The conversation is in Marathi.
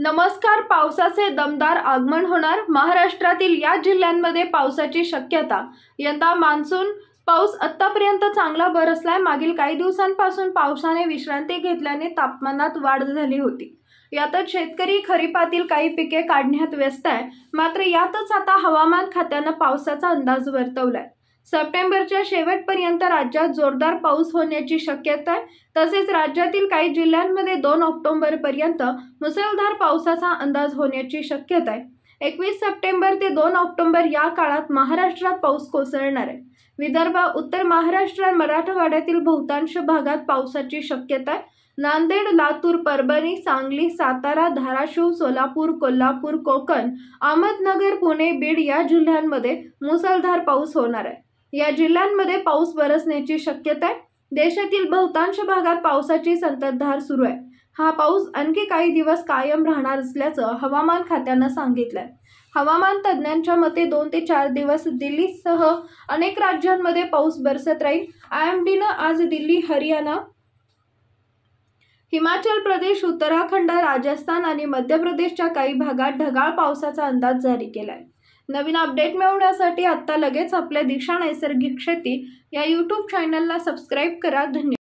नमस्कार. पावसाचे दमदार आगमन होणार. महाराष्ट्रातील या जिल्ह्यांमध्ये पावसाची शक्यता. यंदा मान्सून पाऊस आतापर्यंत चांगला बरसलाय. मागील काही दिवसांपासून पावसाने विश्रांती घेतल्याने तापमानात वाढ झाली होती. यातच शेतकरी खरीपातील काही पिके काढण्यात व्यस्त आहे. मात्र यातच आता हवामान खात्यानं पावसाचा अंदाज वर्तवलाय. सप्टेंबरच्या शेवटपर्यंत राज्यात जोरदार पाऊस होण्याची शक्यता आहे. तसेच राज्यातील काही जिल्ह्यांमध्ये 2 ऑक्टोबरपर्यंत मुसळधार पावसाचा अंदाज होण्याची शक्यता आहे. 21 सप्टेंबर ते 2 ऑक्टोबर या काळात महाराष्ट्रात पाऊस कोसळणार आहे. विदर्भ, उत्तर महाराष्ट्र, मराठवाड्यातील बहुतांश भागात पावसाची शक्यता आहे. नांदेड, लातूर, परभणी, सांगली, सातारा, धाराशिव, सोलापूर, कोल्हापूर, कोकण, अहमदनगर, पुणे, बीड या जिल्ह्यांमध्ये मुसळधार पाऊस होणार आहे. या जिल्ह्यांमध्ये पाऊस बरसण्याची शक्यता आहे. देशातील बहुतांश भागात पावसाची संततधार सुरू आहे. हा पाऊस आणखी काही दिवस कायम राहणार असल्याचं हवामान खात्यानं सांगितलंय. हवामान तज्ज्ञांच्या मते 2 ते 4 दिवस दिल्लीसह अनेक राज्यांमध्ये पाऊस बरसत राहील. IMDनं आज दिल्ली, हरियाणा, हिमाचल प्रदेश, उत्तराखंड, राजस्थान आणि मध्य प्रदेशच्या काही भागात ढगाळ पावसाचा अंदाज जारी केलाय. नवीन अपडेट मिळवण्यासाठी आत्ता लगेच आपल्या दिशा नैसर्गिक शेती या YouTube चॅनलला सबस्क्राईब करा. धन्यवाद.